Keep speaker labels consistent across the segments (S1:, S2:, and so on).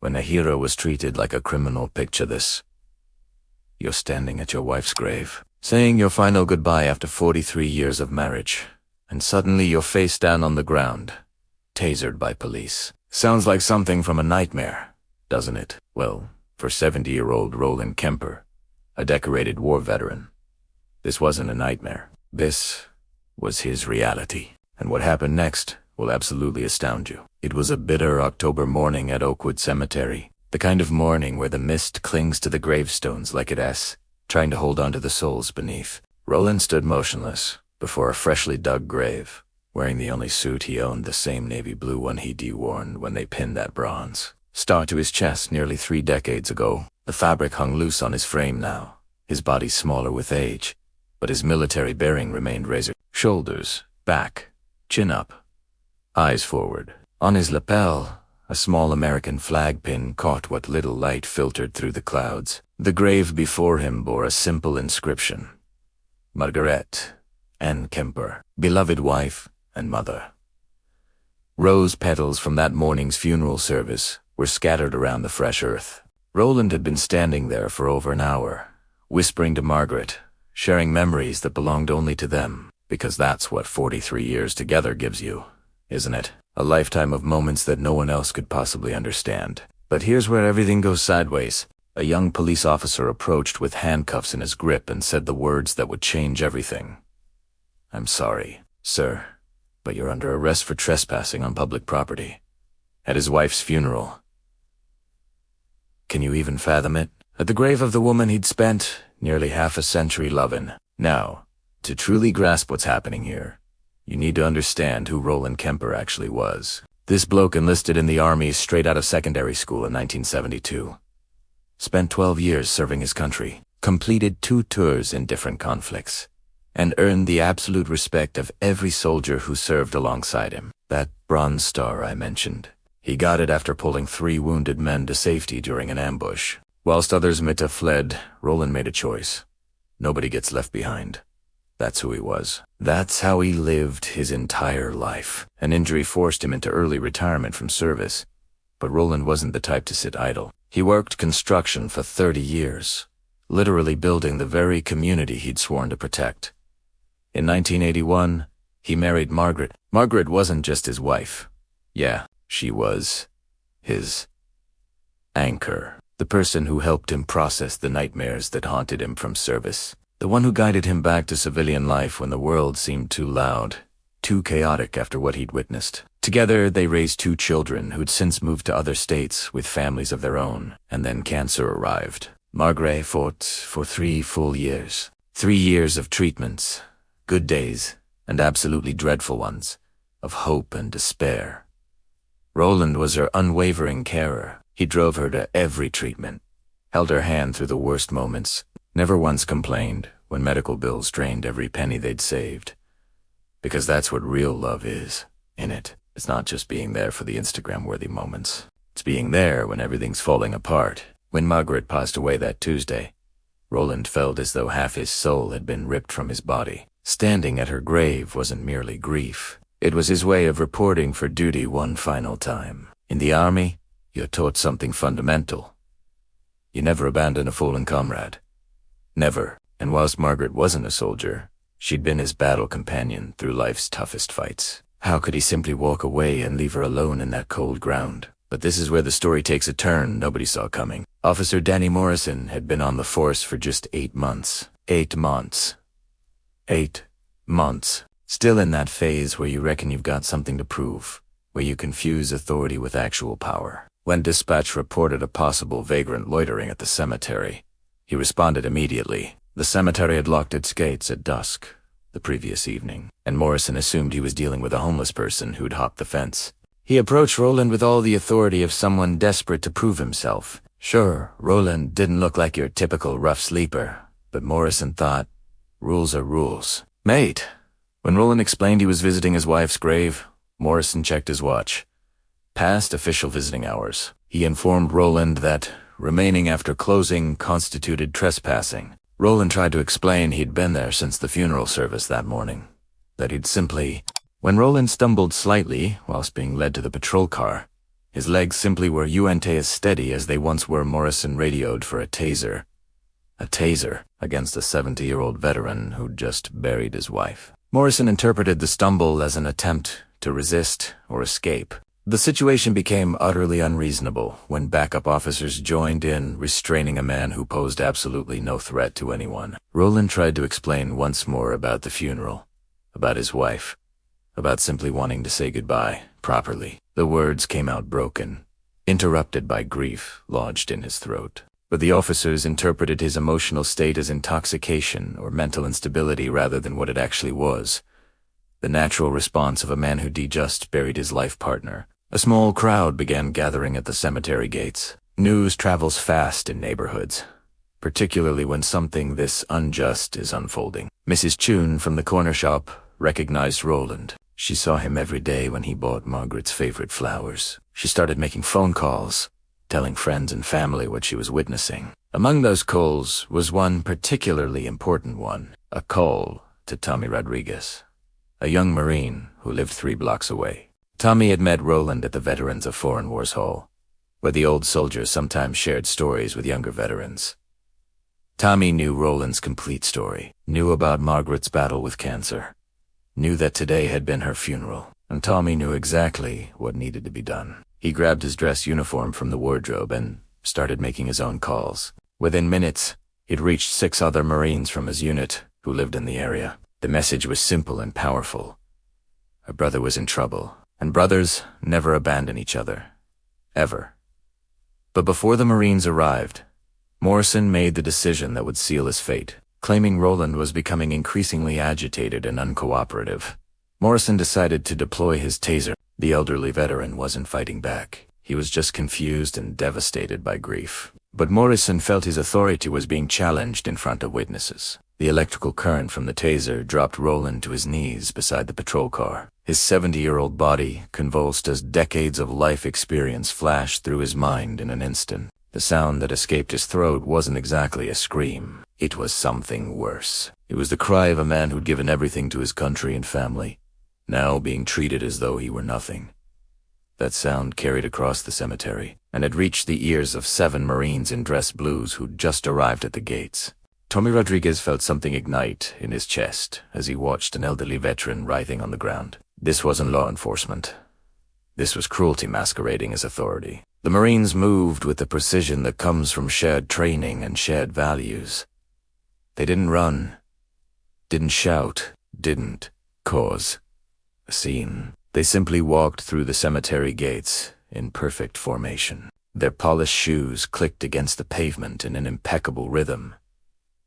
S1: When a hero was treated like a criminal, picture this. You're standing at your wife's grave, saying your final goodbye after 43 years of marriage, and suddenly you're face down on the ground, tasered by police. Sounds like something from a nightmare, doesn't it? Well, for 70-year-old Roland Kemper, a decorated war veteran, this wasn't a nightmare. This was his reality. And what happened next will absolutely astound you. It was a bitter October morning at Oakwood Cemetery, the kind of morning where the mist clings to the gravestones like it has, trying to hold on to the souls beneath. Roland stood motionless before a freshly dug grave, wearing the only suit he owned, the same navy blue one he'd worn when they pinned that bronze star to his chest nearly 3 decades ago. The fabric hung loose on his frame now, his body smaller with age, but his military bearing remained razor. Shoulders back, chin up, eyes forward. On his lapel, a small American flag pin caught what little light filtered through the clouds. The grave before him bore a simple inscription: Margaret Ann Kemper, beloved wife and mother. Rose petals from that morning's funeral service were scattered around the fresh earth. Roland had been standing there for over an hour, whispering to Margaret, sharing memories that belonged only to them, because that's what 43 years together gives you, isn't it? A lifetime of moments that no one else could possibly understand. But here's where everything goes sideways. A young police officer approached with handcuffs in his grip and said the words that would change everything. "I'm sorry, sir, but you're under arrest for trespassing on public property at his wife's funeral." Can you even fathom it? At the grave of the woman he'd spent nearly half a century loving. Now, to truly grasp what's happening here, you need to understand who Roland Kemper actually was. This bloke enlisted in the Army straight out of secondary school in 1972. Spent 12 years serving his country, completed 2 tours in different conflicts, and earned the absolute respect of every soldier who served alongside him. That Bronze Star I mentioned, he got it after pulling 3 wounded men to safety during an ambush. Whilst others might have fled, Roland made a choice. Nobody gets left behind. That's who he was. That's how he lived his entire life. An injury forced him into early retirement from service, but Roland wasn't the type to sit idle. He worked construction for 30 years, literally building the very community he'd sworn to protect. In 1981, he married Margaret. Margaret wasn't just his wife. Yeah, she was his anchor, the person who helped him process the nightmares that haunted him from service, the one who guided him back to civilian life when the world seemed too loud, too chaotic after what he'd witnessed. Together, they raised 2 children who'd since moved to other states with families of their own, and then cancer arrived. Margaret fought for 3 full years. 3 years of treatments, good days, and absolutely dreadful ones, of hope and despair. Roland was her unwavering carer. He drove her to every treatment, held her hand through the worst moments, never once complained when medical bills drained every penny they'd saved. Because that's what real love is, innit? It's not just being there for the Instagram-worthy moments. It's being there when everything's falling apart. When Margaret passed away that Tuesday, Roland felt as though half his soul had been ripped from his body. Standing at her grave wasn't merely grief. It was his way of reporting for duty one final time. In the Army, you're taught something fundamental. You never abandon a fallen comrade. Never. And whilst Margaret wasn't a soldier, she'd been his battle companion through life's toughest fights. How could he simply walk away and leave her alone in that cold ground? But this is where the story takes a turn nobody saw coming. Officer Danny Morrison had been on the force for just 8 months. 8 months. 8 months. Still in that phase where you reckon you've got something to prove, where you confuse authority with actual power. When dispatch reported a possible vagrant loitering at the cemetery, he responded immediately. The cemetery had locked its gates at dusk the previous evening, and Morrison assumed he was dealing with a homeless person who'd hopped the fence. He approached Roland with all the authority of someone desperate to prove himself. Sure, Roland didn't look like your typical rough sleeper, but Morrison thought, rules are rules. Mate. When Roland explained he was visiting his wife's grave, Morrison checked his watch. Past official visiting hours. He informed Roland that remaining after closing constituted trespassing. Roland tried to explain he'd been there since the funeral service that morning, that he'd simply... When Roland stumbled slightly whilst being led to the patrol car, His legs simply weren't as steady as they once were. Morrison radioed for a taser. A taser against a 70-year-old veteran who'd just buried his wife. Morrison interpreted the stumble as an attempt to resist or escape. The situation became utterly unreasonable when backup officers joined in, restraining a man who posed absolutely no threat to anyone. Roland tried to explain once more about the funeral, about his wife, about simply wanting to say goodbye properly. The words came out broken, interrupted by grief lodged in his throat. But the officers interpreted his emotional state as intoxication or mental instability rather than what it actually was. The natural response of a man who just buried his life partner. A small crowd began gathering at the cemetery gates. News travels fast in neighborhoods, particularly when something this unjust is unfolding. Mrs. Chun from the corner shop recognized Roland. She saw him every day when he bought Margaret's favorite flowers. She started making phone calls, telling friends and family what she was witnessing. Among those calls was one particularly important one, a call to Tommy Rodriguez, a young Marine who lived 3 blocks away. Tommy had met Roland at the Veterans of Foreign Wars Hall, where the old soldiers sometimes shared stories with younger veterans. Tommy knew Roland's complete story, knew about Margaret's battle with cancer, knew that today had been her funeral, and Tommy knew exactly what needed to be done. He grabbed his dress uniform from the wardrobe and started making his own calls. Within minutes, he'd reached 6 other Marines from his unit who lived in the area. The message was simple and powerful. A brother was in trouble, and brothers never abandon each other. Ever. But before the Marines arrived, Morrison made the decision that would seal his fate. Claiming Roland was becoming increasingly agitated and uncooperative, Morrison decided to deploy his taser. The elderly veteran wasn't fighting back. He was just confused and devastated by grief. But Morrison felt his authority was being challenged in front of witnesses. The electrical current from the taser dropped Roland to his knees beside the patrol car. His 70-year-old body convulsed as decades of life experience flashed through his mind in an instant. The sound that escaped his throat wasn't exactly a scream. It was something worse. It was the cry of a man who'd given everything to his country and family, now being treated as though he were nothing. That sound carried across the cemetery, and had reached the ears of 7 Marines in dress blues who'd just arrived at the gates. Tommy Rodriguez felt something ignite in his chest as he watched an elderly veteran writhing on the ground. This wasn't law enforcement. This was cruelty masquerading as authority. The Marines moved with the precision that comes from shared training and shared values. They didn't run, didn't shout, didn't cause a scene. They simply walked through the cemetery gates in perfect formation. Their polished shoes clicked against the pavement in an impeccable rhythm.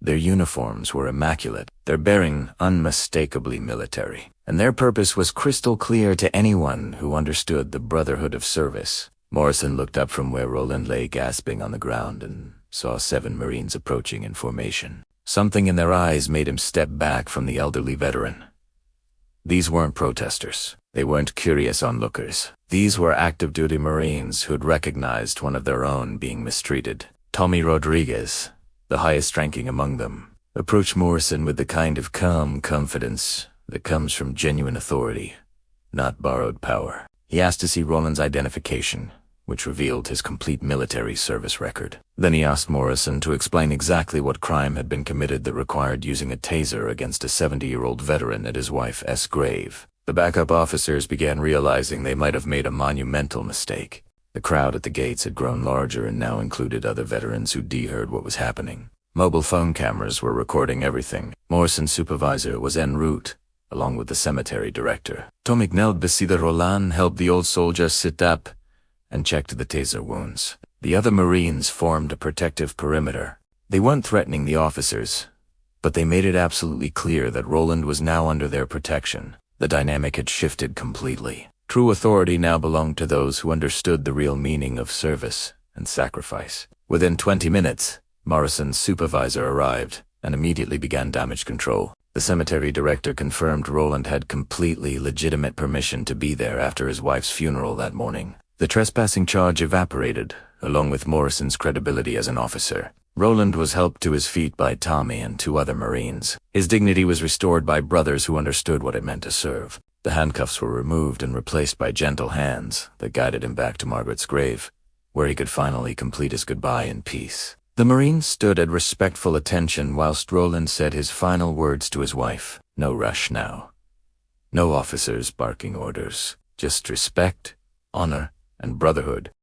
S1: Their uniforms were immaculate, their bearing unmistakably military, and their purpose was crystal clear to anyone who understood the brotherhood of service. Morrison looked up from where Roland lay gasping on the ground and saw 7 Marines approaching in formation. Something in their eyes made him step back from the elderly veteran. These weren't protesters. They weren't curious onlookers. These were active-duty Marines who'd recognized one of their own being mistreated. Tommy Rodriguez, the highest-ranking among them, approached Morrison with the kind of calm confidence that comes from genuine authority, not borrowed power. He asked to see Roland's identification, which revealed his complete military service record. Then he asked Morrison to explain exactly what crime had been committed that required using a taser against a 70-year-old veteran at his wife's grave. The backup officers began realizing they might have made a monumental mistake. The crowd at the gates had grown larger and now included other veterans who heard what was happening. Mobile phone cameras were recording everything. Morrison's supervisor was en route, along with the cemetery director. Tommy knelt beside Roland, helped the old soldier sit up, and checked the taser wounds. The other Marines formed a protective perimeter. They weren't threatening the officers, but they made it absolutely clear that Roland was now under their protection. The dynamic had shifted completely. True authority now belonged to those who understood the real meaning of service and sacrifice. Within 20 minutes, Morrison's supervisor arrived and immediately began damage control. The cemetery director confirmed Roland had completely legitimate permission to be there after his wife's funeral that morning. The trespassing charge evaporated, along with Morrison's credibility as an officer. Roland was helped to his feet by Tommy and 2 other Marines. His dignity was restored by brothers who understood what it meant to serve. The handcuffs were removed and replaced by gentle hands that guided him back to Margaret's grave, where he could finally complete his goodbye in peace. The Marine stood at respectful attention whilst Roland said his final words to his wife. No rush now. No officers barking orders. Just respect, honor, and brotherhood.